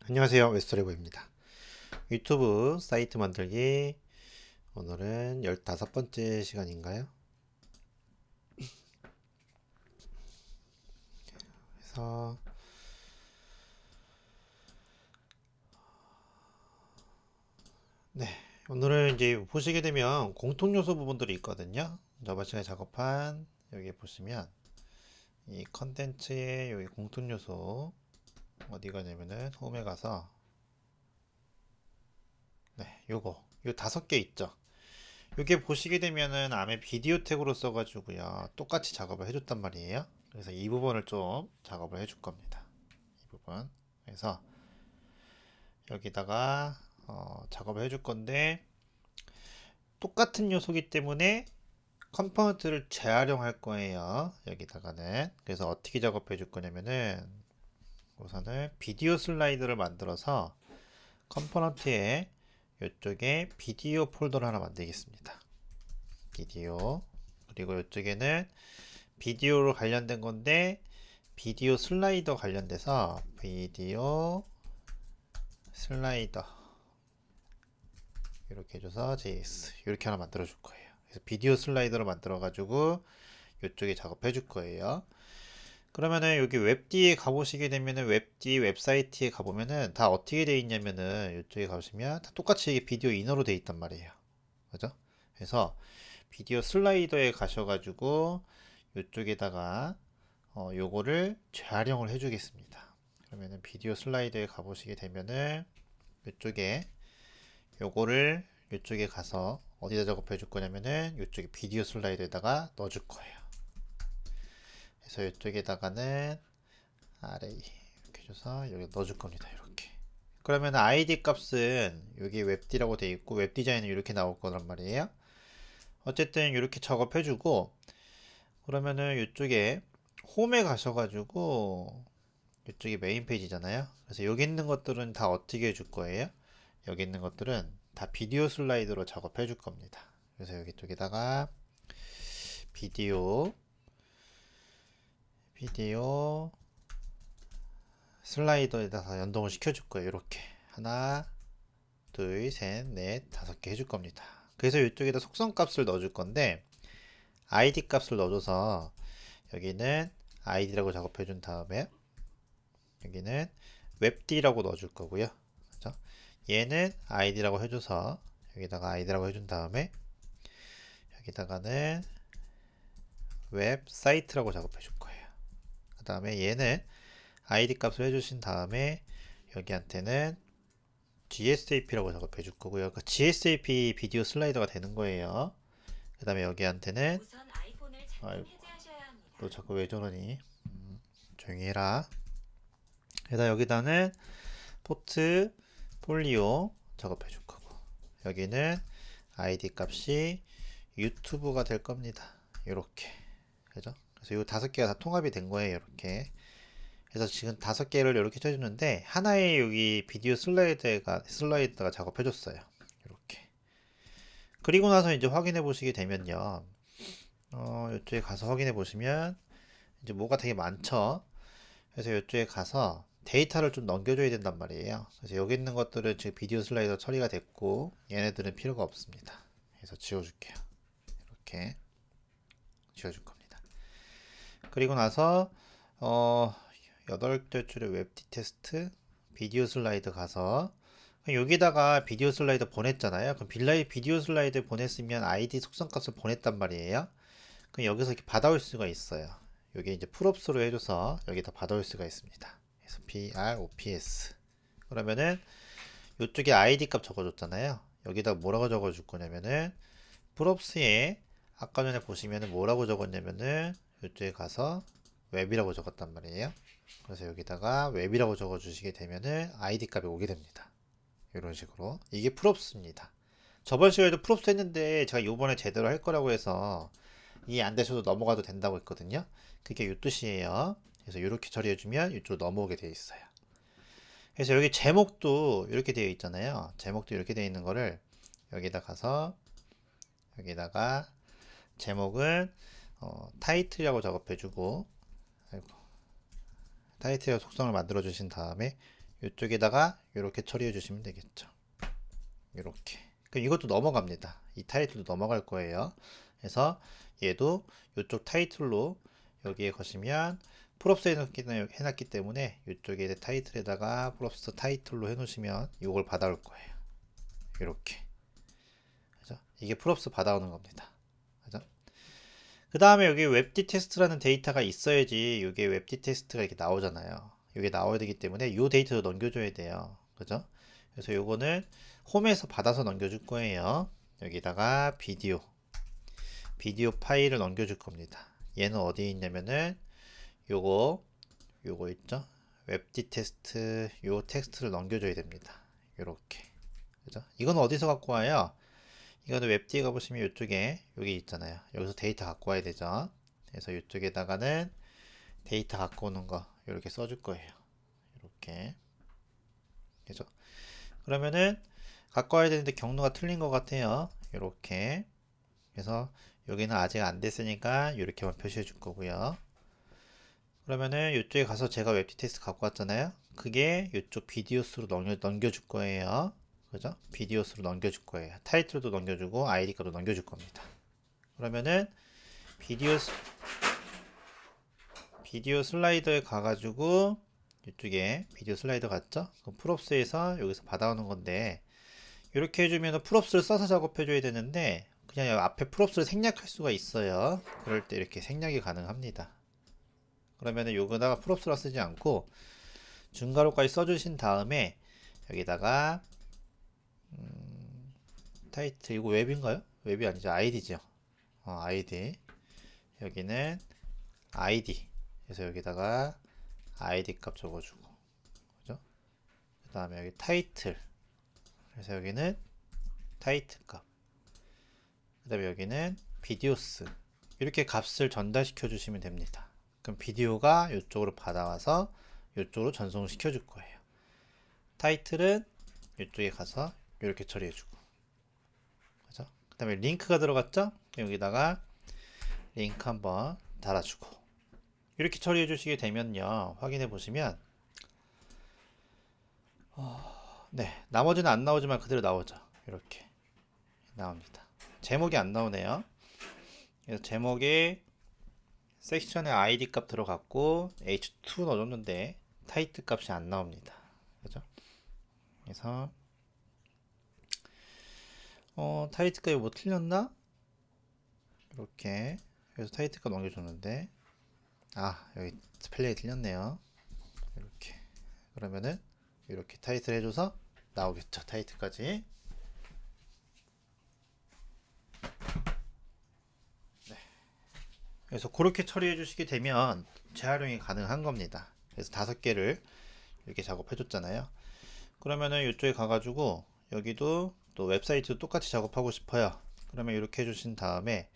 안녕하세요, 웨스트리고입니다. 유튜브 사이트 만들기. 오늘은 15번째 시간인가요? 그래서 네, 오늘은 이제 보시게 되면 공통 요소 부분들이 있거든요. 저번 시간에 작업한 여기 보시면 이 컨텐츠의 여기 공통 요소 어디 가냐면은 홈에 가서 네, 요 5개 있죠. 요게 보시게 되면은 안에 비디오 태그로 써가지고요 똑같이 작업을 해줬단 말이에요. 그래서 이 부분을 좀 작업을 해줄 겁니다. 이 부분. 그래서 여기다가 작업을 해줄 건데 똑같은 요소기 때문에 컴포넌트를 재활용할 거예요. 여기다가는. 그래서 어떻게 작업해 줄 거냐면은 우선은 비디오 슬라이드를 만들어서 컴포넌트에 이쪽에 비디오 폴더를 하나 만들겠습니다. 비디오. 그리고 이쪽에는 비디오로 관련된 건데 비디오 슬라이더 관련돼서 비디오 슬라이더 이렇게 해줘서 JS 이렇게 하나 만들어 줄 거예요. 그래서 비디오 슬라이더를 만들어 가지고 이쪽에 작업해 줄 거예요. 그러면은 여기 웹D에 가보시게 되면은 웹D 웹사이트에 가보면은 다 어떻게 되어 있냐면은 이쪽에 가보시면 다 똑같이 이게 비디오 이너로 되어 있단 말이에요. 그죠? 그래서 비디오 슬라이더에 가셔가지고 이쪽에다가 요거를 재활용을 해주겠습니다. 그러면은 비디오 슬라이드에 가보시게 되면은 이쪽에 요거를 이쪽에 가서 어디다 작업해 줄 거냐면은 이쪽에 비디오 슬라이드에다가 넣어 줄 거예요. 그래서 이쪽에다가는 array 이렇게 줘서 여기 넣어 줄 겁니다. 이렇게. 그러면 id 값은 여기 웹디라고 되어 있고 웹 디자인은 이렇게 나올 거란 말이에요. 어쨌든 이렇게 작업해 주고 그러면은 이쪽에 홈에 가셔가지고 이쪽이 메인 페이지잖아요. 그래서 여기 있는 것들은 다 어떻게 해줄 거예요? 여기 있는 것들은 다 비디오 슬라이드로 작업해 줄 겁니다. 그래서 여기 쪽에다가 비디오 비디오 슬라이더에다가 연동을 시켜 줄 거예요. 이렇게 하나 둘셋넷 5개 해줄 겁니다. 그래서 이쪽에다 속성 값을 넣어 줄 건데 id 값을 넣어줘서 여기는 id라고 작업해 준 다음에 여기는 웹d라고 넣어 줄 거고요. 그죠? 얘는 id라고 해줘서 여기다가 id라고 해준 다음에 여기다가는 웹사이트라고 작업해 줄 거예요. 그 다음에 얘는 id 값을 해주신 다음에 여기한테는 gsap라고 작업해 줄 거고요. 그러니까 gsap 비디오 슬라이더가 되는 거예요. 그 다음에 여기한테는 아이고 너 자꾸 왜 저러니 조용히 해라. 그래서 여기다는 포트 폴리오 작업해 줄 거고 여기는 id 값이 유튜브가 될 겁니다. 이렇게 그죠? 그래서 이 5개가 다 통합이 된 거예요. 이렇게 그래서 지금 5개를 이렇게 쳐주는데 하나의 여기 비디오 슬라이드가 작업해 줬어요. 이렇게 그리고 나서 이제 확인해 보시게 되면요 이쪽에 가서 확인해 보시면 이제 뭐가 되게 많죠. 그래서 이쪽에 가서 데이터를 좀 넘겨줘야 된단 말이에요. 그래서 여기 있는 것들은 지금 비디오 슬라이더 처리가 됐고 얘네들은 필요가 없습니다. 그래서 지워줄게요. 이렇게 지워줄 겁니다. 그리고 나서 어 8줄의 웹디 테스트 비디오 슬라이드 가서 여기다가 비디오 슬라이드 보냈잖아요. 그럼 비디오 슬라이드 보냈으면 아이디 속성값을 보냈단 말이에요. 그럼 여기서 이렇게 받아올 수가 있어요. 여기 이제 풀옵스로 해줘서 여기다 받아올 수가 있습니다. 그래서 props 그러면은 이쪽에 id 값 적어줬잖아요. 여기다 뭐라고 적어줄 거냐면은 풀옵스에 아까 전에 보시면은 뭐라고 적었냐면은 이쪽에 가서 웹이라고 적었단 말이에요. 그래서 여기다가 웹이라고 적어 주시게 되면은 id 값이 오게 됩니다. 이런 식으로 이게 풀옵스입니다. 저번 시간에도 풀옵스 했는데 제가 요번에 제대로 할 거라고 해서 이해 안 되셔도 넘어가도 된다고 했거든요. 그게 이 뜻이에요. 그래서 이렇게 처리해주면 이쪽으로 넘어오게 되어 있어요. 그래서 여기 제목도 이렇게 되어 있잖아요. 제목도 이렇게 되어 있는 거를 여기다 가서 여기다가 제목은 타이틀이라고 작업해주고 아이고, 타이틀 속성을 만들어 주신 다음에 이쪽에다가 이렇게 처리해 주시면 되겠죠. 이렇게. 그럼 이것도 넘어갑니다. 이 타이틀도 넘어갈 거예요. 그래서 얘도 이쪽 타이틀로 여기에 거시면 프롭스 해놨기 때문에 이쪽에 타이틀에다가 프롭스 타이틀로 해놓으시면 이걸 받아올 거예요. 이렇게. 그죠? 이게 프롭스 받아오는 겁니다. 그죠? 그 다음에 여기 웹디 테스트라는 데이터가 있어야지 이게 웹디 테스트가 이렇게 나오잖아요. 이게 나와야 되기 때문에 이 데이터도 넘겨줘야 돼요. 그죠? 그래서 요거는 홈에서 받아서 넘겨줄 거예요. 여기다가 비디오 파일을 넘겨줄 겁니다. 얘는 어디에 있냐면은 요거 있죠? 웹디 테스트 요 텍스트를 넘겨줘야 됩니다. 요렇게. 그죠? 이건 어디서 갖고 와요? 이거는 웹디에 가보시면 이쪽에 여기 있잖아요. 여기서 데이터 갖고 와야 되죠. 그래서 이쪽에다가는 데이터 갖고 오는 거 이렇게 써줄 거예요. 이렇게. 그죠? 그러면은 갖고 와야 되는데 경로가 틀린 것 같아요. 이렇게. 그래서 여기는 아직 안 됐으니까 이렇게만 표시해 줄 거고요. 그러면은 이쪽에 가서 제가 웹디 테스트 갖고 왔잖아요. 그게 이쪽 비디오스로 넘겨줄 거예요. 그죠? 비디오스로 넘겨줄 거예요. 타이틀도 넘겨주고 아이디 값도 넘겨줄 겁니다. 그러면은 비디오 슬라이더에 가가지고 이쪽에 비디오 슬라이더 갔죠? 그럼 프롭스에서 여기서 받아오는 건데 이렇게 해주면 프롭스를 써서 작업해줘야 되는데 그냥 앞에 프롭스를 생략할 수가 있어요. 그럴 때 이렇게 생략이 가능합니다. 그러면은 여기다가 프롭스라 쓰지 않고 중괄호까지 써주신 다음에 여기다가 타이틀 이거 웹인가요? 웹이 아니죠. 아이디죠. 아이디 여기는 아이디 그래서 여기다가 아이디 값 적어주고 그죠? 그 다음에 여기 타이틀 그래서 여기는 타이틀 값 그 다음에 여기는 비디오스 이렇게 값을 전달시켜 주시면 됩니다. 그럼 비디오가 이쪽으로 받아와서 이쪽으로 전송시켜 줄 거예요. 타이틀은 이쪽에 가서 이렇게 처리해주고 그죠? 그 다음에 링크가 들어갔죠? 여기다가 링크 한번 달아주고 이렇게 처리해 주시게 되면요 확인해 보시면 네 나머지는 안 나오지만 그대로 나오죠. 이렇게 나옵니다. 제목이 안 나오네요. 그래서 제목에 섹션에 아이디 값 들어갔고 h2 넣어줬는데 타이틀 값이 안 나옵니다. 그죠? 그래서 타이틀 값이 뭐 틀렸나? 이렇게 그래서 타이틀 값 넘겨줬는데 여기 스펠링이 틀렸네요. 이렇게 그러면은 이렇게 타이틀 해줘서 나오겠죠. 타이틀까지. 네. 그래서 그렇게 처리해 주시게 되면 재활용이 가능한 겁니다. 그래서 5개를 이렇게 작업해 줬잖아요. 그러면은 이쪽에 가가지고 여기도 또 웹사이트도 똑같이 작업하고 싶어요. 그러면 이렇게 해주신 다음에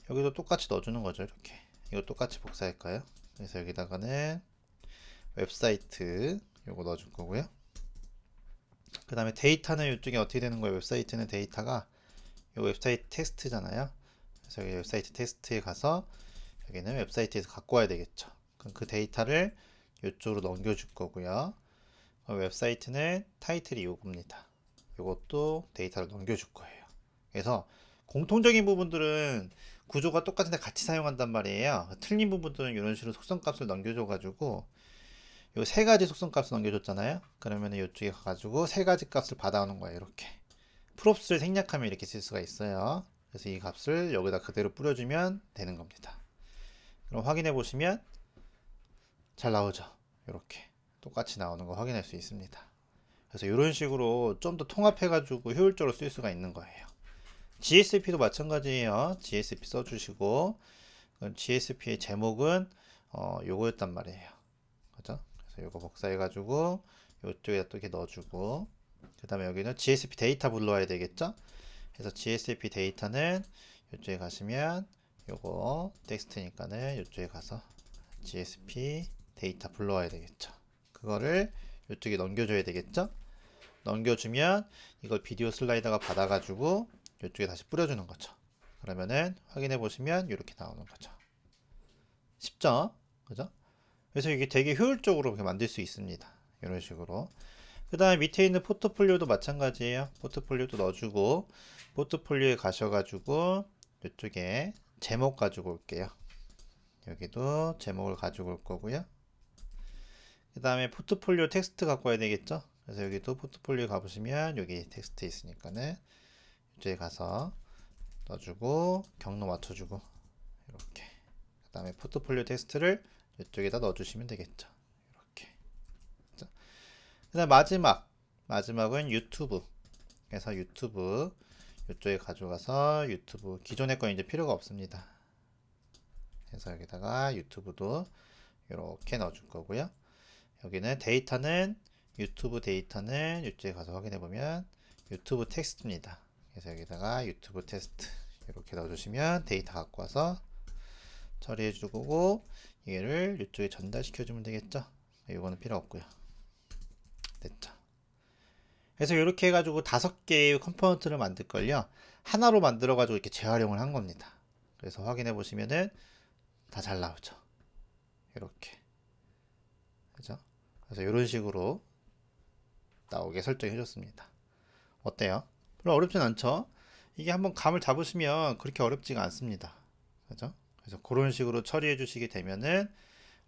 여기도 똑같이 넣어주는 거죠. 이렇게 이거 똑같이 복사할까요? 그래서 여기다가는 웹사이트 요거 넣어줄 거고요. 그 다음에 데이터는 이쪽에 어떻게 되는 거예요? 웹사이트는 데이터가 이 웹사이트 테스트잖아요. 그래서 여기 웹사이트 테스트에 가서 여기는 웹사이트에서 갖고 와야 되겠죠. 그럼 그 데이터를 이쪽으로 넘겨줄 거고요. 웹사이트는 타이틀이 요겁니다. 요것도 데이터를 넘겨줄 거예요. 그래서 공통적인 부분들은 구조가 똑같은데 같이 사용한단 말이에요. 틀린 부분들은 이런 식으로 속성값을 넘겨줘가지고 요 3가지 속성값을 넘겨줬잖아요. 그러면 이쪽에 가가지고 3가지 값을 받아오는 거예요. 이렇게 프롭스를 생략하면 이렇게 쓸 수가 있어요. 그래서 이 값을 여기다 그대로 뿌려주면 되는 겁니다. 그럼 확인해 보시면 잘 나오죠. 이렇게 똑같이 나오는 거 확인할 수 있습니다. 그래서 이런 식으로 좀 더 통합해 가지고 효율적으로 쓸 수가 있는 거예요. GSP도 마찬가지예요. GSP 써주시고 GSP의 제목은 요거였단 말이에요. 그죠? 그래서 요거 복사해 가지고 요쪽에다 또 이렇게 넣어주고 그 다음에 여기는 GSP 데이터 불러와야 되겠죠? 그래서 GSP 데이터는 이쪽에 가시면 요거 텍스트니까는 이쪽에 가서 GSP 데이터 불러와야 되겠죠. 그거를 이쪽에 넘겨줘야 되겠죠. 넘겨주면 이걸 비디오 슬라이더가 받아가지고 이쪽에 다시 뿌려주는 거죠. 그러면은 확인해 보시면 이렇게 나오는 거죠. 쉽죠? 그죠? 그래서 이게 되게 효율적으로 이렇게 만들 수 있습니다. 이런 식으로. 그 다음에 밑에 있는 포트폴리오도 마찬가지예요. 포트폴리오도 넣어주고, 포트폴리오에 가셔가지고 이쪽에 제목 가지고 올게요. 여기도 제목을 가지고 올 거고요. 그 다음에 포트폴리오 텍스트 갖고 와야 되겠죠. 그래서 여기도 포트폴리오 가보시면 여기 텍스트 있으니까는 이쪽에 가서 넣어주고 경로 맞춰주고 이렇게. 그 다음에 포트폴리오 텍스트를 이쪽에다 넣어주시면 되겠죠. 이렇게. 그 다음 마지막은 유튜브. 그래서 유튜브 이쪽에 가져가서 유튜브 기존의 건 이제 필요가 없습니다. 그래서 여기다가 유튜브도 이렇게 넣어줄 거고요. 여기는 데이터는 유튜브 데이터는 이쪽에 가서 확인해 보면 유튜브 텍스트입니다. 그래서 여기다가 유튜브 텍스트 이렇게 넣어주시면 데이터 갖고 와서 처리해 주고 얘를 이쪽에 전달시켜 주면 되겠죠. 이거는 필요 없고요. 됐죠. 그래서 이렇게 해가지고 5개의 컴포넌트를 만들 걸요. 하나로 만들어 가지고 이렇게 재활용을 한 겁니다. 그래서 확인해 보시면은 다 잘 나오죠. 이렇게. 그죠? 그래서 이런 식으로 나오게 설정해 줬습니다. 어때요? 별로 어렵진 않죠? 이게 한번 감을 잡으시면 그렇게 어렵지가 않습니다. 그죠? 그래서 그런 식으로 처리해 주시게 되면은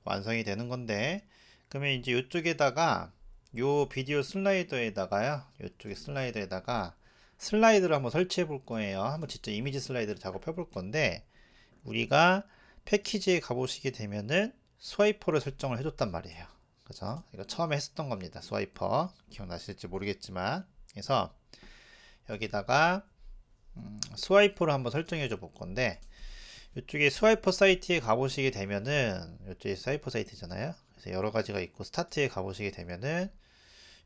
완성이 되는 건데, 그러면 이제 이쪽에다가 요 비디오 슬라이더에다가요, 이쪽에 슬라이더에다가 슬라이드를 한번 설치해 볼 거예요. 한번 진짜 이미지 슬라이드를 작업해 볼 건데, 우리가 패키지에 가보시게 되면은 스와이퍼를 설정을 해줬단 말이에요. 그죠? 이거 처음에 했었던 겁니다. 스와이퍼 기억나실지 모르겠지만, 그래서 여기다가 스와이퍼를 한번 설정해 줘 볼 건데, 이쪽에 스와이퍼 사이트에 가보시게 되면은 이쪽에 스와이퍼 사이트잖아요. 그래서 여러 가지가 있고 스타트에 가보시게 되면은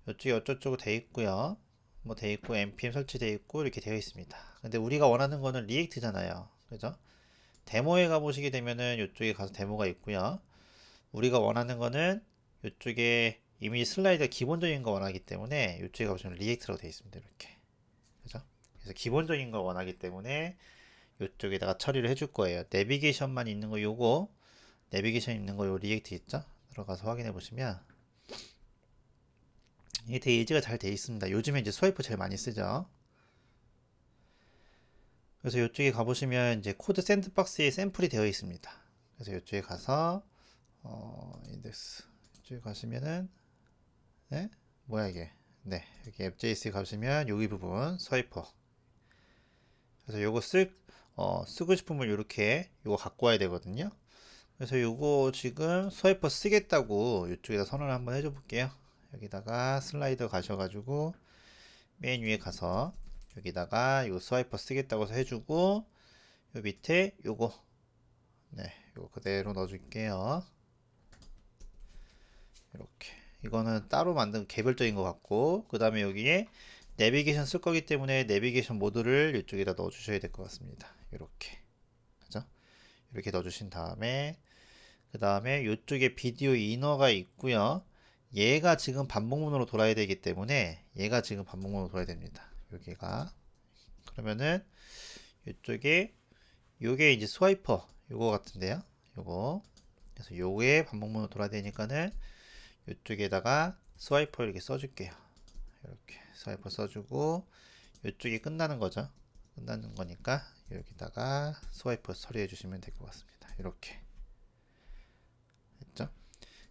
이쪽에 어쩌고저쩌고 돼 있고요. 뭐 돼 있고 npm 설치돼 있고 이렇게 되어 있습니다. 근데 우리가 원하는 거는 리액트잖아요. 그죠? 데모에 가보시게 되면은 이쪽에 가서 데모가 있고요. 우리가 원하는 거는 이쪽에 이미지 슬라이드가 기본적인 거 원하기 때문에 이쪽에 가보시면 리액트라고 되어 있습니다. 이렇게. 그죠? 그래서 기본적인 거 원하기 때문에 이쪽에다가 처리를 해줄 거예요. 내비게이션만 있는 거 요거 내비게이션 있는 거 요 리액트 있죠? 들어가서 확인해 보시면 이게 되게 예지가 잘 돼 있습니다. 요즘에 이제 스와이프 제일 많이 쓰죠. 그래서 이쪽에 가보시면 이제 코드 샌드박스에 샘플이 되어 있습니다. 그래서 이쪽에 가서 인덱스 이쪽에 가시면은 네? 뭐야 이게? 네, 여기 앱.js에 가시면 여기 부분 스와이퍼. 그래서 요거 쓰고 싶으면 이렇게 요거 갖고 와야 되거든요. 그래서 요거 지금 스와이퍼 쓰겠다고 이쪽에다 선언을 한번 해줘 볼게요. 여기다가 슬라이더 가셔가지고 맨 위에 가서 여기다가 요 스와이퍼 쓰겠다고 해서 해주고 요 밑에 요거 네 요거 그대로 넣어줄게요. 이렇게 이거는 따로 만든 개별적인 것 같고, 그 다음에 여기에 내비게이션 쓸 거기 때문에 내비게이션 모드를 이쪽에다 넣어 주셔야 될 것 같습니다. 이렇게 그죠? 이렇게 넣어 주신 다음에 그 다음에 이쪽에 비디오 이너가 있고요. 얘가 지금 반복문으로 돌아야 되기 때문에 얘가 지금 반복문으로 돌아야 됩니다. 여기가 그러면은 이쪽에 요게 이제 스와이퍼 요거 같은데요. 요거 그래서 요게 반복문으로 돌아야 되니까는 이쪽에다가 스와이퍼 이렇게 써줄게요. 이렇게 스와이퍼 써주고 이쪽이 끝나는 거죠. 끝나는 거니까 여기다가 스와이퍼 처리해 주시면 될 것 같습니다. 이렇게 했죠.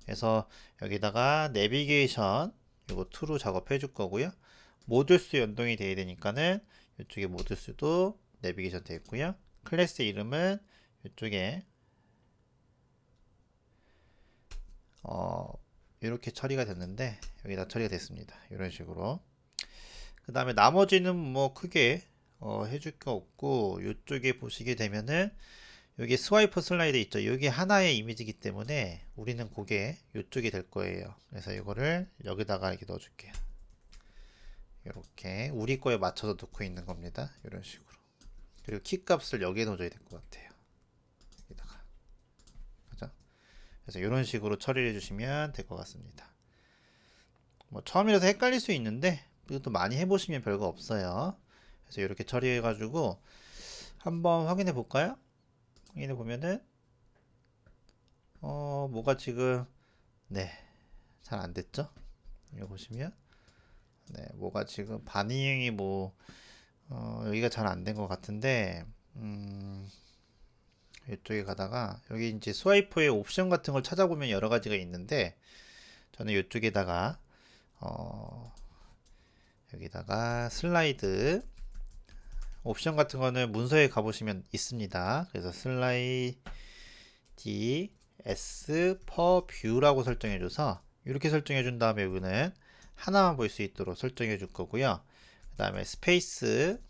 그래서 여기다가 내비게이션 이거 2로 작업해 줄 거고요. 모듈스 연동이 돼야 되니까는 이쪽에 모듈스도 내비게이션 되어 있고요. 클래스 이름은 이쪽에 이렇게 처리가 됐는데 여기다 처리가 됐습니다. 이런 식으로. 그 다음에 나머지는 뭐 크게 해줄 거 없고, 이쪽에 보시게 되면은 여기 스와이프 슬라이드 있죠. 여기 하나의 이미지이기 때문에 우리는 그게 이쪽이 될 거예요. 그래서 이거를 여기다가 이렇게 넣어줄게요. 이렇게 우리 거에 맞춰서 놓고 있는 겁니다. 이런 식으로. 그리고 키 값을 여기에 넣어줘야 될 것 같아요. 여기다가. 그죠? 그래서 이런 식으로 처리를 해주시면 될 것 같습니다. 뭐 처음이라서 헷갈릴 수 있는데 이것도 많이 해보시면 별거 없어요. 그래서 이렇게 처리해가지고 한번 확인해 볼까요? 확인해 보면은 뭐가 지금 네 잘 안 됐죠? 여기 보시면 네, 뭐가 지금 반응이 뭐 여기가 잘 안 된 것 같은데 이쪽에 가다가 여기 이제 스와이퍼의 옵션 같은 걸 찾아보면 여러 가지가 있는데 저는 이쪽에다가 어, 여기다가 슬라이드 옵션 같은 거는 문서에 가보시면 있습니다. 그래서 슬라이드 S per view라고 설정해줘서 이렇게 설정해준 다음에 여기는 하나만 볼 수 있도록 설정해 줄 거고요. 그 다음에 스페이스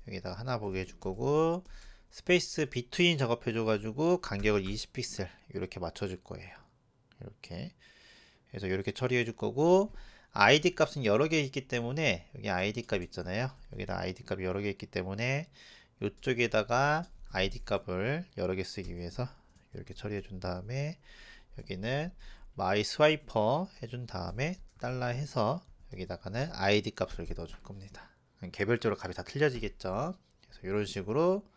여기다가 하나 보게 해줄 거고 스페이스 비트윈 작업해 줘가지고 간격을 20픽셀 이렇게 맞춰줄 거예요. 이렇게 그래서 이렇게 처리해 줄 거고 id 값은 여러 개 있기 때문에 여기 id 값 있잖아요. 여기다 id 값이 여러 개 있기 때문에 이쪽에다가 id 값을 여러 개 쓰기 위해서 이렇게 처리해 준 다음에 여기는 my swiper 해준 다음에 달러 해서 여기다가는 id 값을 이렇게 넣어줄 겁니다. 개별적으로 값이 다 틀려지겠죠. 그래서 이런 식으로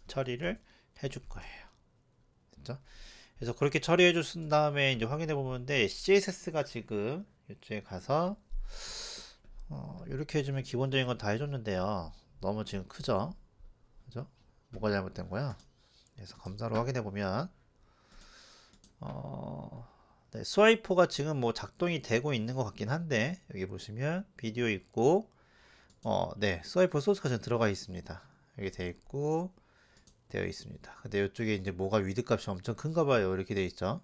처리를 해줄 거예요. 됐죠? 그래서 그렇게 처리해 준 다음에 이제 확인해 보면 CSS가 지금 이쪽에 가서 이렇게 해주면 기본적인 건 다 해줬는데요. 너무 지금 크죠? 그죠? 뭐가 잘못된 거야? 그래서 검사로 확인해 보면 네, 스와이퍼가 지금 뭐 작동이 되고 있는 것 같긴 한데 여기 보시면 비디오 있고 네, 스와이퍼 소스가 지금 들어가 있습니다. 여기 되어 있고 되어 있습니다. 근데 이쪽에 이제 뭐가 위드 값이 엄청 큰가 봐요. 이렇게 되어 있죠.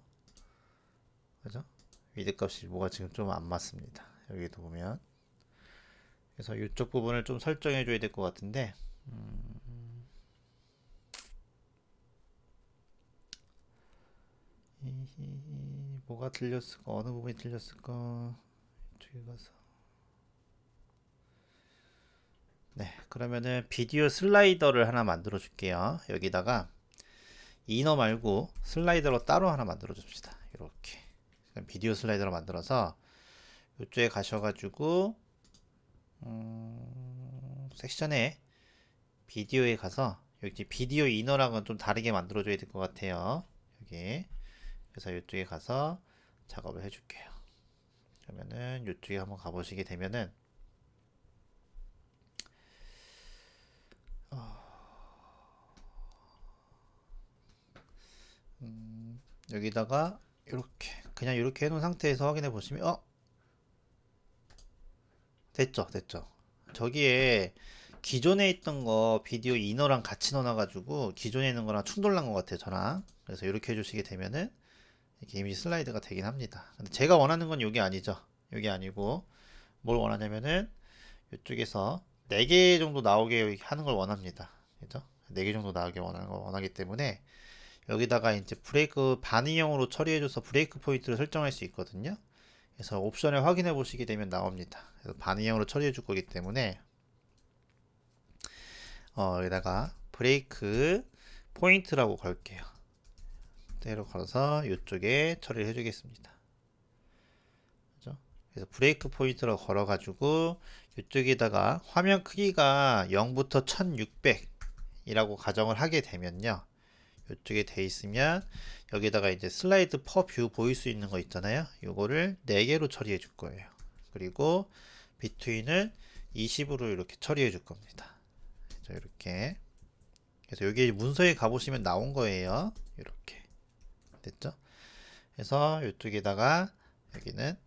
그죠? 위드 값이 뭐가 지금 좀 안 맞습니다. 여기도 보면 그래서 이쪽 부분을 좀 설정해 줘야 될 것 같은데 뭐가 틀렸을까? 어느 부분이 틀렸을까? 이쪽에 가서 네, 그러면은 비디오 슬라이더를 하나 만들어 줄게요. 여기다가 이너 말고 슬라이더로 따로 하나 만들어 줍시다. 이렇게 비디오 슬라이더로 만들어서 이쪽에 가셔가지고 섹션에 비디오에 가서 여기 비디오 이너랑은 좀 다르게 만들어 줘야 될 것 같아요. 여기 그래서 이쪽에 가서 작업을 해줄게요. 그러면은 이쪽에 한번 가보시게 되면은 여기다가 이렇게 그냥 이렇게 해놓은 상태에서 확인해 보시면 됐죠 됐죠. 저기에 기존에 있던 거 비디오 이너랑 같이 넣어놔가지고 기존에 있는 거랑 충돌난 것 같아요 저랑. 그래서 이렇게 해주시게 되면은 이렇게 이미지 슬라이드가 되긴 합니다. 근데 제가 원하는 건 여기 아니죠. 여기 아니고 뭘 원하냐면은 이쪽에서 4개 정도 나오게 하는 걸 원합니다. 그죠? 4개 정도 나오게 원하는 걸 원하기 때문에 여기다가 이제 브레이크 반응형으로 처리해줘서 브레이크 포인트를 설정할 수 있거든요. 그래서 옵션을 확인해 보시게 되면 나옵니다. 그래서 반응형으로 처리해 줄 거기 때문에 여기다가 브레이크 포인트라고 걸게요. 때로 걸어서 이쪽에 처리를 해주겠습니다. 그죠? 그래서 브레이크 포인트로 걸어가지고 이쪽에다가 화면 크기가 0부터 1600이라고 가정을 하게 되면요. 이쪽에 돼 있으면 여기다가 이제 슬라이드 퍼 뷰 보일 수 있는 거 있잖아요. 요거를 4개로 처리해 줄 거예요. 그리고 비트윈은 20으로 이렇게 처리해 줄 겁니다. 그래서 이렇게 그래서 여기 문서에 가보시면 나온 거예요. 이렇게 됐죠? 그래서 이쪽에다가 여기는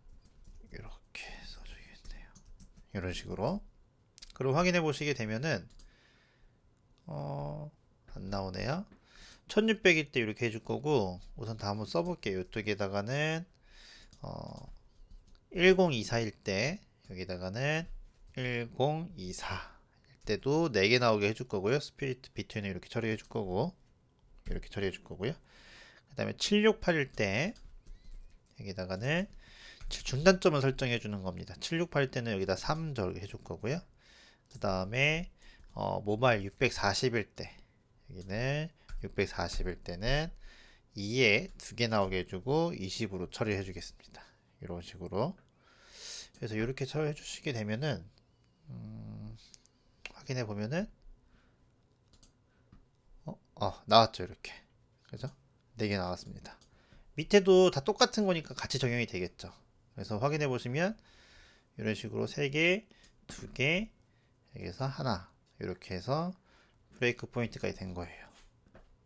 이렇게 써주겠네요. 이런 식으로 그리고 확인해 보시게 되면은 안 나오네요. 1600일 때 이렇게 해줄 거고 우선 다 한번 써볼게요. 이쪽에다가는 1024일 때 여기다가는 1024일 때도 4개 나오게 해줄 거고요. 스피릿 비트윈을 이렇게 처리해 줄 거고 이렇게 처리해 줄 거고요. 그 다음에 768일 때 여기다가는 중단점을 설정해 주는 겁니다. 768일 때는 여기다 3 저렇게 해줄 거고요. 그 다음에 모바일 640일 때 여기는 640일 때는 2에 2개 나오게 해주고 20으로 처리해 주겠습니다. 이런 식으로 그래서 이렇게 처리해 주시게 되면은 확인해 보면은 나왔죠. 이렇게 그죠? 4개 나왔습니다. 밑에도 다 똑같은 거니까 같이 적용이 되겠죠. 그래서 확인해 보시면 이런 식으로 3개, 2개, 여기서 하나 이렇게 해서 브레이크 포인트가 된 거예요.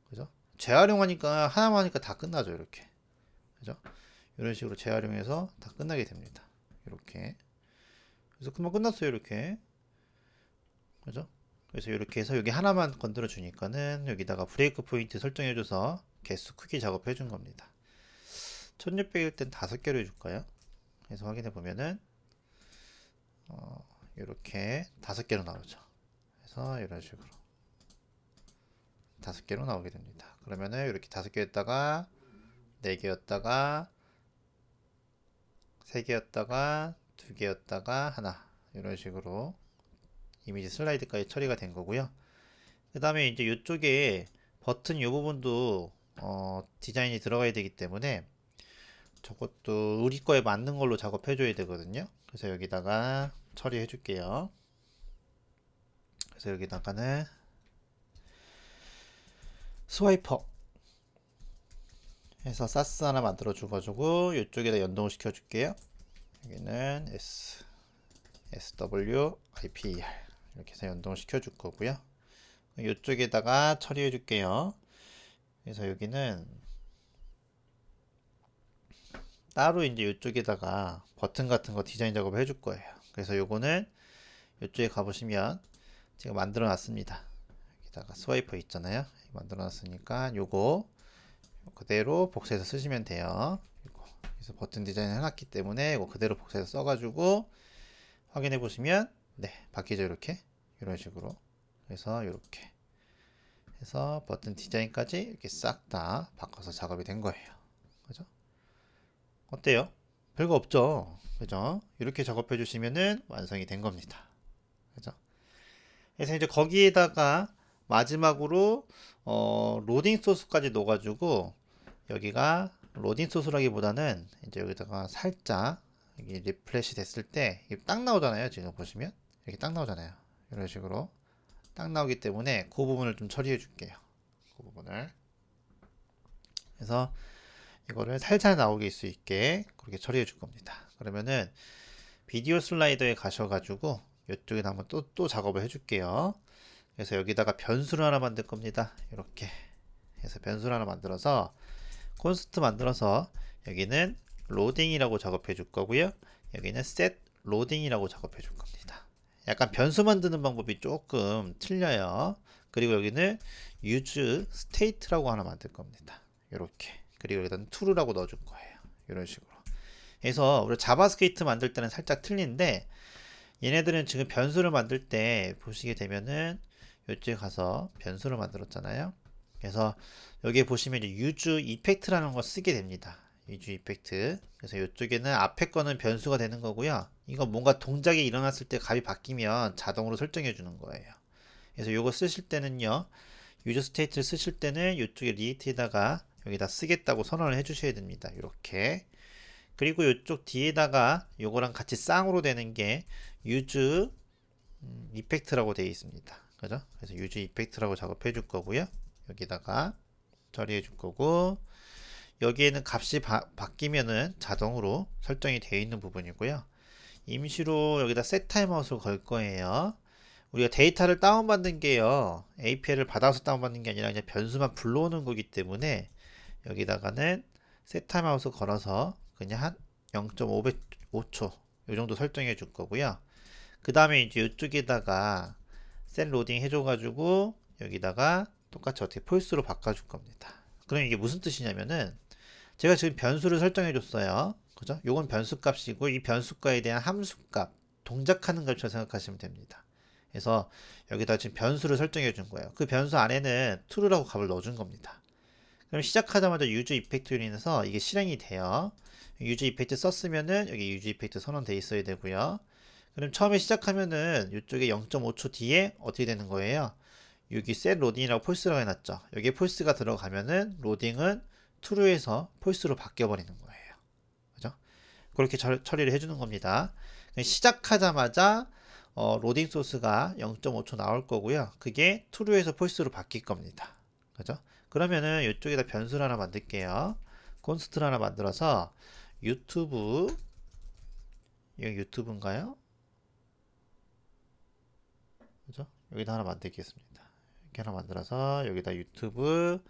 그죠? 재활용하니까 하나만 하니까 다 끝나죠. 이렇게. 그죠? 이런 식으로 재활용해서 다 끝나게 됩니다. 이렇게. 그래서 금방 끝났어요. 이렇게. 그죠? 그래서 이렇게 해서 여기 하나만 건드려 주니까는 여기다가 브레이크 포인트 설정해 줘서 개수 크기 작업해 준 겁니다. 1600일 땐 5개로 해줄까요? 그래서 확인해 보면은 이렇게 5개로 나오죠. 그래서 이런 식으로 5개로 나오게 됩니다. 그러면은 이렇게 5개였다가 4개였다가 3개였다가 2개였다가 하나 이런 식으로 이미지 슬라이드까지 처리가 된 거고요. 그 다음에 이제 이쪽에 버튼 이 부분도 디자인이 들어가야 되기 때문에 저것도 우리 거에 맞는 걸로 작업해 줘야 되거든요. 그래서 여기다가 처리해 줄게요. 그래서 여기다가는 스와이퍼 해서 사스 하나 만들어 줘가지고 이쪽에다 연동을 시켜 줄게요. 여기는 SW IPR 이렇게 해서 연동을 시켜 줄 거고요. 이쪽에다가 처리해 줄게요. 그래서 여기는 따로 이제 이쪽에다가 버튼 같은 거 디자인 작업을 해줄 거예요. 그래서 요거는 이쪽에 가보시면 제가 만들어 놨습니다. 여기다가 스와이퍼 있잖아요. 만들어 놨으니까 요거 그대로 복사해서 쓰시면 돼요. 그래서 버튼 디자인 해놨기 때문에 이거 그대로 복사해서 써가지고 확인해 보시면 네 바뀌죠. 이렇게 이런 식으로 그래서 이렇게 해서 버튼 디자인까지 이렇게 싹 다 바꿔서 작업이 된 거예요. 그죠? 어때요? 별거 없죠? 그죠? 이렇게 작업해 주시면은 완성이 된 겁니다. 그죠? 그래서 이제 거기에다가 마지막으로 로딩 소스까지 넣어가지고 여기가 로딩 소스라기보다는 이제 여기다가 살짝 여기 리프레시 됐을 때 이게 딱 나오잖아요. 지금 보시면 이렇게 딱 나오잖아요. 이런 식으로 딱 나오기 때문에 그 부분을 좀 처리해 줄게요. 그 부분을 그래서 이거를 살살 나오게 수 있게 그렇게 처리해 줄 겁니다. 그러면은 비디오 슬라이더에 가셔가지고 이쪽에 한번 또 작업을 해줄게요. 그래서 여기다가 변수를 하나 만들 겁니다. 이렇게 해서 변수를 하나 만들어서 콘스트 만들어서 여기는 로딩이라고 작업해 줄 거고요. 여기는 set 로딩이라고 작업해 줄 겁니다. 약간 변수 만드는 방법이 조금 틀려요. 그리고 여기는 use state라고 하나 만들 겁니다. 이렇게 그리고 여기다는 true라고 넣어줄 거예요. 이런 식으로 그래서 우리 자바스크립트 만들 때는 살짝 틀린데 얘네들은 지금 변수를 만들 때 보시게 되면은 이쪽에 가서 변수를 만들었잖아요. 그래서 여기에 보시면 이제 use effect라는 거 쓰게 됩니다. use effect. 그래서 이쪽에는 앞에 거는 변수가 되는 거고요. 이거 뭔가 동작이 일어났을 때 값이 바뀌면 자동으로 설정해 주는 거예요. 그래서 이거 쓰실 때는요. use state를 쓰실 때는 이쪽에 react에다가 여기다 쓰겠다고 선언을 해 주셔야 됩니다. 이렇게. 그리고 이쪽 뒤에다가 요거랑 같이 쌍으로 되는 게 use effect라고 되어 있습니다. 그죠? 그래서 use effect라고 작업해 줄 거고요. 여기다가 처리해 줄 거고 여기에는 값이 바뀌면은 자동으로 설정이 되어 있는 부분이고요. 임시로 여기다 set timeout을 걸 거예요. 우리가 데이터를 다운받는 게요. API를 받아서 다운받는 게 아니라 그냥 변수만 불러오는 거기 때문에 여기다가는 set timeout을 걸어서 그냥 한 0.5초 이 정도 설정해 줄 거고요. 그 다음에 이제 이쪽에다가 set loading 해줘 가지고 여기다가 똑같이 어떻게 폴스로 바꿔줄 겁니다. 그럼 이게 무슨 뜻이냐면은 제가 지금 변수를 설정해 줬어요. 그죠? 요건 변수 값이고 이 변수값에 대한 함수 값, 동작하는 값처럼 생각하시면 됩니다. 그래서 여기다 지금 변수를 설정해 준 거예요. 그 변수 안에는 true라고 값을 넣어 준 겁니다. 그럼 시작하자마자 use effect로 인해서 이게 실행이 돼요. use effect 썼으면은 여기 use effect 선언돼 있어야 되고요. 그럼 처음에 시작하면은 이쪽에 0.5초 뒤에 어떻게 되는 거예요? 여기 set loading이라고 폴스라고 해놨죠. 여기에 폴스가 들어가면은 로딩은 true에서 폴스로 바뀌어 버리는 거예요. 그죠? 그렇게 처리를 해주는 겁니다. 시작하자마자 로딩 소스가 0.5초 나올 거고요. 그게 true에서 폴스로 바뀔 겁니다. 그죠? 그러면은 이쪽에다 변수를 하나 만들게요. 콘스트를 하나 만들어서 유튜브 이거 유튜브인가요? 그죠? 여기다 하나 만들겠습니다. 이렇게 하나 만들어서 여기다 유튜브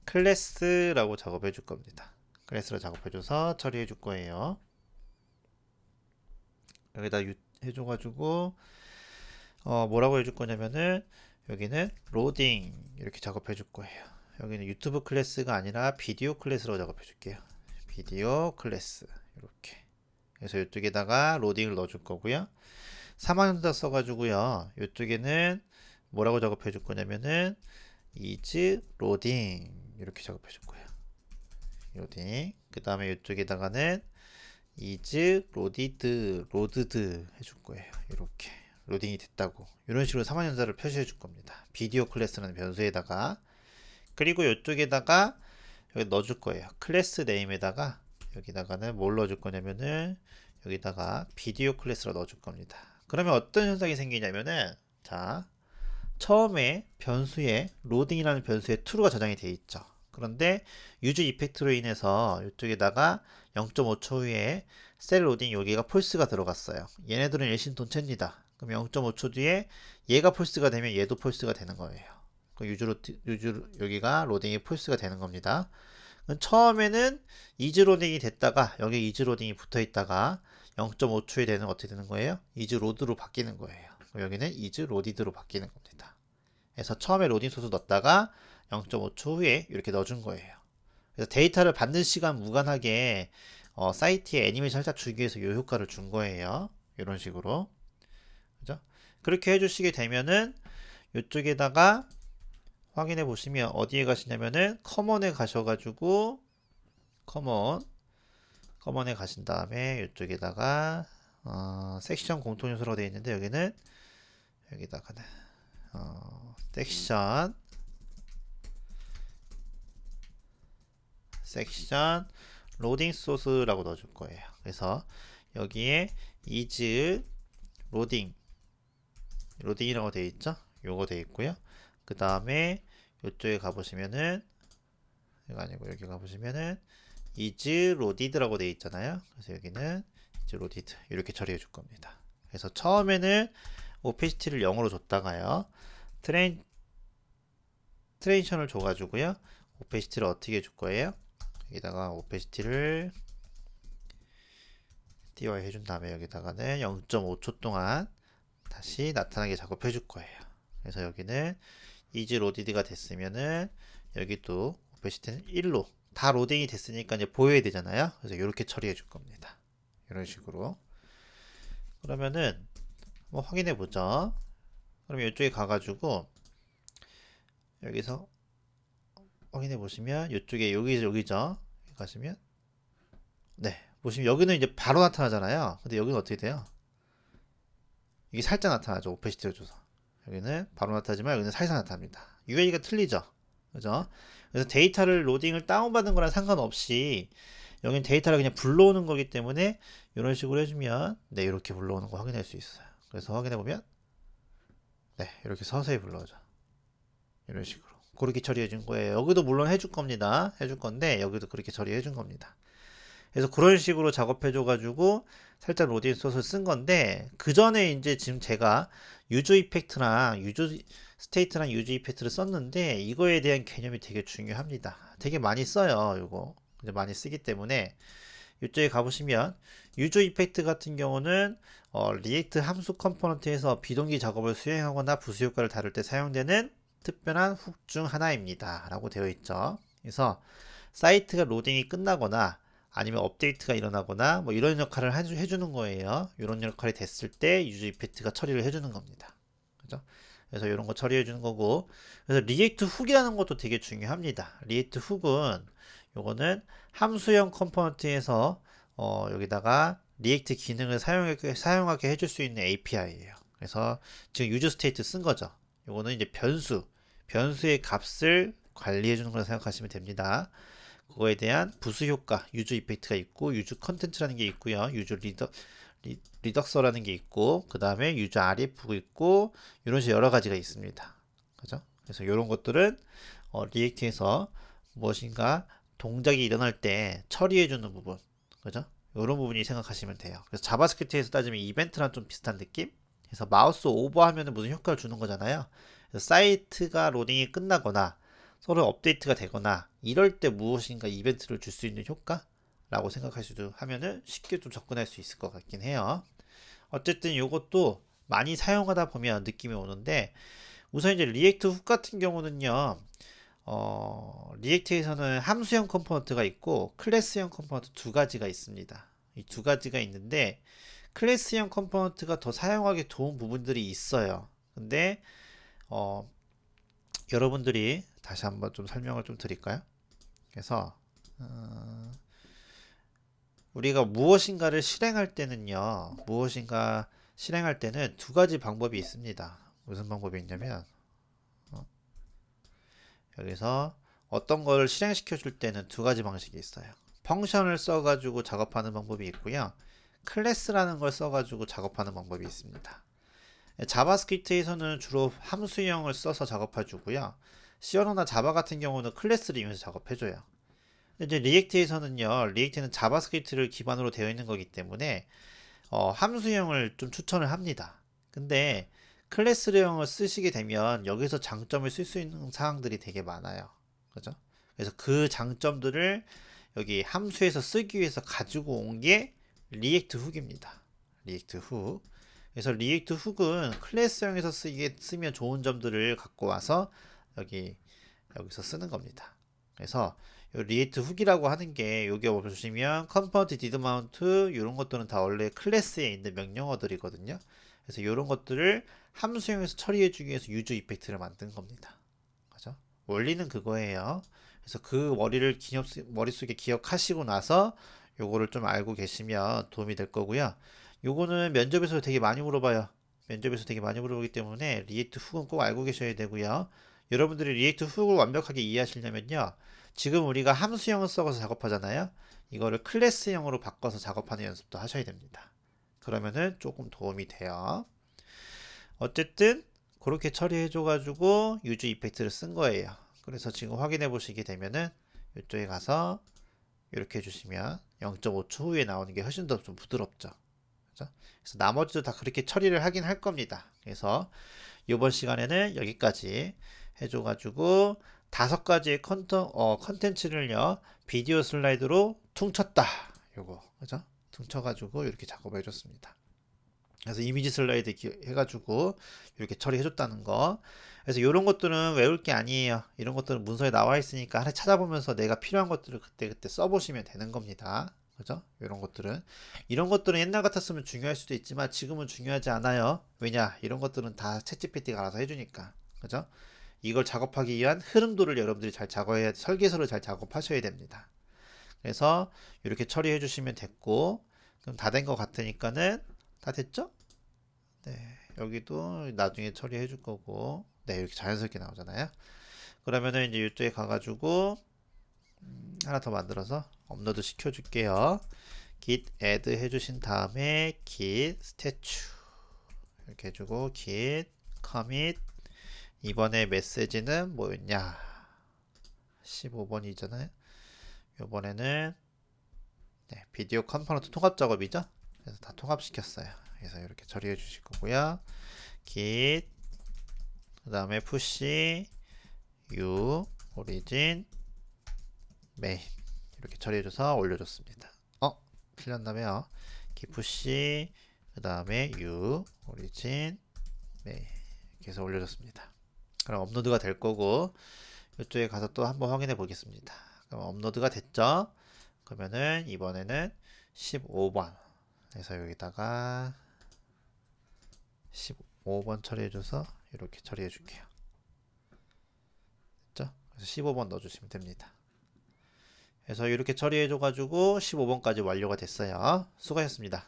클래스라고 작업해 줄 겁니다. 클래스로 작업해 줘서 처리해 줄 거예요. 여기다 해줘가지고 뭐라고 해줄 거냐면은 여기는 로딩 이렇게 작업해 줄 거예요. 여기는 유튜브 클래스가 아니라 비디오 클래스로 작업해 줄게요. 비디오 클래스 이렇게. 그래서 이쪽에다가 로딩을 넣어 줄 거고요. 3학년자 써가지고요. 이쪽에는 뭐라고 작업해 줄 거냐면은 is loading 이렇게 작업해 줄 거예요. 로딩. 그 다음에 이쪽에다가는 is loaded 해줄 거예요. 이렇게 로딩이 됐다고 이런 식으로 3학년자를 표시해 줄 겁니다. 비디오 클래스라는 변수에다가. 그리고 이쪽에다가 여기 넣어줄 거예요. 클래스 네임에다가 여기다가는 뭘 넣어줄 거냐면은 여기다가 비디오 클래스로 넣어줄 겁니다. 그러면 어떤 현상이 생기냐면은 자 처음에 변수에 로딩이라는 변수에 true가 저장이 되어 있죠. 그런데 유즈 이펙트로 인해서 이쪽에다가 0.5초 후에 셀 로딩 여기가 폴스가 들어갔어요. 얘네들은 일신돈체입니다. 그럼 0.5초 뒤에 얘가 폴스가 되면 얘도 폴스가 되는 거예요. 여기가 로딩이 폴스가 되는 겁니다. 처음에는 이즈 로딩이 됐다가 여기 이즈 로딩이 붙어 있다가 0.5초에 되는 어떻게 되는 거예요? 이즈 로드로 바뀌는 거예요. 여기는 이즈 로디드로 바뀌는 겁니다. 그래서 처음에 로딩 소스 넣었다가 0.5초 후에 이렇게 넣어준 거예요. 그래서 데이터를 받는 시간 무관하게 사이트에 애니메이션 살짝 주기 위해서 이 효과를 준 거예요. 이런 식으로. 그죠? 그렇게 해주시게 되면은 이쪽에다가 확인해 보시면 어디에 가시냐면은 커먼에 가셔가지고 커먼에 가신 다음에 이쪽에다가 섹션 공통 요소라고 되어 있는데 여기는 여기다가는 섹션 로딩 소스라고 넣어줄 거예요. 그래서 여기에 is 로딩이라고 되어 있죠. 요거 되어 있고요. 그 다음에 이쪽에 가보시면은 이거 아니고 여기 가보시면은 is loaded라고 되어 있잖아요. 그래서 여기는 is loaded 이렇게 처리해 줄 겁니다. 그래서 처음에는 오페시티를 0으로 줬다가요. 트레인션을 줘가지고요. 오페시티를 어떻게 해줄 거예요? 여기다가 오페시티를 띄워야 해준 다음에 여기다가는 0.5초 동안 다시 나타나게 작업해 줄 거예요. 그래서 여기는 is loaded가 됐으면은 여기도 오페시티는 1로 다 로딩이 됐으니까 이제 보여야 되잖아요. 그래서 이렇게 처리해 줄 겁니다. 이런 식으로. 그러면은 한번 확인해 보죠. 그럼 이쪽에 가가지고 여기서 확인해 보시면 이쪽에 여기죠. 가시면 네 보시면 여기는 이제 바로 나타나잖아요. 근데 여기는 어떻게 돼요? 이게 살짝 나타나죠. 오페시티를 줘서 여기는 바로 나타나지만 여기는 살짝 나타납니다. UI가 틀리죠. 그죠? 그래서 데이터를 로딩을 다운받는 거랑 상관없이 여기는 데이터를 그냥 불러오는 거기 때문에 이런 식으로 해주면 네 이렇게 불러오는 거 확인할 수 있어요. 그래서 확인해 보면 네 이렇게 서서히 불러오죠. 이런 식으로 그렇게 처리해 준 거예요. 여기도 물론 해줄 겁니다. 해줄 건데 여기도 그렇게 처리해 준 겁니다. 그래서 그런 식으로 작업해 줘 가지고 살짝 로딩 소스를 쓴 건데 그 전에 이제 지금 제가 유저 이펙트랑 유저 스테이트랑 유저 이펙트를 썼는데 이거에 대한 개념이 되게 중요합니다. 되게 많이 써요. 이거 많이 쓰기 때문에 이쪽에 가보시면 유저 이펙트 같은 경우는 리액트 함수 컴포넌트에서 비동기 작업을 수행하거나 부수 효과를 다룰 때 사용되는 특별한 훅 중 하나입니다. 라고 되어 있죠. 그래서 사이트가 로딩이 끝나거나 아니면 업데이트가 일어나거나 뭐 이런 역할을 해주는 거예요. 이런 역할이 됐을 때 유저 이펙트가 처리를 해주는 겁니다. 그죠? 그래서 이런 거 처리해 주는 거고 그래서 리액트 훅이라는 것도 되게 중요합니다. 리액트 훅은 함수형 컴포넌트에서 여기다가 리액트 기능을 사용하게 해줄 수 있는 API예요. 그래서 지금 유저 스테이트 쓴 거죠. 요거는 이제 변수의 값을 관리해 주는 거라 생각하시면 됩니다. 그거에 대한 부수 효과, 유저 이펙트가 있고 유저 컨텐츠라는 게 있고요. 유저 리덕서라는 게 있고 그 다음에 유저 RF가 있고 이런 식으로 여러 가지가 있습니다. 그죠? 그래서 이런 것들은 리액트에서 무엇인가 동작이 일어날 때 처리해 주는 부분. 그죠? 이런 부분이 생각하시면 돼요. 그래서 자바스크립트에서 따지면 이벤트랑 좀 비슷한 느낌? 그래서 마우스 오버하면 무슨 효과를 주는 거잖아요. 그래서 사이트가 로딩이 끝나거나 서로 업데이트가 되거나 이럴 때 무엇인가 이벤트를 줄 수 있는 효과라고 생각하시도 하면은 쉽게 좀 접근할 수 있을 것 같긴 해요. 어쨌든 이것도 많이 사용하다 보면 느낌이 오는데 우선 이제 리액트 훅 같은 경우는요. 리액트에서는 함수형 컴포넌트가 있고 클래스형 컴포넌트 두 가지가 있습니다. 이 두 가지가 있는데 클래스형 컴포넌트가 더 사용하기 좋은 부분들이 있어요. 근데 어, 여러분들이 다시 한번 좀 설명을 좀 드릴까요? 그래서 우리가 무엇인가를 실행할 때는요. 무엇인가 실행할 때는 두 가지 방법이 있습니다. 무슨 방법이 있냐면 여기서 어떤 걸 실행시켜 줄 때는 두 가지 방식이 있어요. 펑션을 써가지고 작업하는 방법이 있고요. 클래스라는 걸 써가지고 작업하는 방법이 있습니다. 자바스크립트에서는 주로 함수형을 써서 작업해 주고요. C언어나 자바 같은 경우는 클래스를 이용해서 작업해 줘요. 근데 이제 리액트에서는요. 리액트는 자바스크립트를 기반으로 되어 있는 거기 때문에 함수형을 좀 추천을 합니다. 근데 클래스형을 쓰시게 되면 여기서 장점을 쓸 수 있는 사항들이 되게 많아요. 그죠? 그래서 그 장점들을 여기 함수에서 쓰기 위해서 가지고 온 게 리액트 훅입니다. 리액트 훅. 그래서 리액트 훅은 클래스형에서 쓰면 좋은 점들을 갖고 와서 여기서 쓰는 겁니다. 그래서 리액트 훅이라고 하는 게 여기 보시면 컴포넌트 디드 마운트 이런 것들은 다 원래 클래스에 있는 명령어들이거든요. 그래서 이런 것들을 함수형에서 처리해 주기 위해서 유저 이펙트를 만든 겁니다. 그죠? 원리는 그거예요. 그래서 그 머릿속에 기억하시고 나서 요거를 좀 알고 계시면 도움이 될 거고요. 요거는 면접에서 되게 많이 물어봐요. 면접에서 되게 많이 물어보기 때문에 리액트 훅은 꼭 알고 계셔야 되고요. 여러분들이 리액트 훅을 완벽하게 이해하시려면요. 지금 우리가 함수형을 써서 작업하잖아요. 이거를 클래스형으로 바꿔서 작업하는 연습도 하셔야 됩니다. 그러면은 조금 도움이 돼요. 어쨌든 그렇게 처리해줘가지고 유즈 이펙트를 쓴 거예요. 그래서 지금 확인해 보시게 되면은 이쪽에 가서 이렇게 해주시면 0.5초 후에 나오는 게 훨씬 더 좀 부드럽죠. 그래서 나머지도 다 그렇게 처리를 하긴 할 겁니다. 그래서 이번 시간에는 여기까지 해줘가지고 5가지의 컨텐츠를요 비디오 슬라이드로 퉁쳤다. 요거 그죠? 퉁쳐가지고 이렇게 작업을 해줬습니다. 그래서 이미지 슬라이드 해가지고 이렇게 처리해줬다는 거. 그래서 이런 것들은 외울 게 아니에요. 이런 것들은 문서에 나와 있으니까 하나 찾아보면서 내가 필요한 것들을 그때 써보시면 되는 겁니다. 그죠? 이런 것들은 옛날 같았으면 중요할 수도 있지만 지금은 중요하지 않아요. 왜냐? 이런 것들은 다 챗GPT가 알아서 해주니까. 그죠? 이걸 작업하기 위한 흐름도를 여러분들이 잘 작업해야, 설계서를 잘 작업하셔야 됩니다. 그래서 이렇게 처리해 주시면 됐고, 그럼 다 된 것 같으니까는 다 됐죠? 네, 여기도 나중에 처리해 줄 거고, 네, 이렇게 자연스럽게 나오잖아요. 그러면은 이제 이쪽에 가가지고 하나 더 만들어서 업로드 시켜줄게요. git add 해주신 다음에 git statue 이렇게 해주고 git commit 이번에 메시지는 뭐였냐? 15번이잖아요. 이번에는 네, 비디오 컴포넌트 통합 작업이죠. 그래서 다 통합시켰어요. 그래서 이렇게 처리해 주실 거고요. git 그 다음에 push u origin main 이렇게 처리해줘서 올려줬습니다. 틀렸다며요. git push 그 다음에 u origin main 이렇게 해서 올려줬습니다. 그럼 업로드가 될 거고 이쪽에 가서 또 한번 확인해 보겠습니다. 그럼 업로드가 됐죠? 그러면은 이번에는 15번 그래서 여기다가 15번 처리해줘서 이렇게 처리해 줄게요. 됐죠? 그래서 15번 넣어주시면 됩니다. 그래서 이렇게 처리해줘가지고 15번까지 완료가 됐어요. 수고하셨습니다.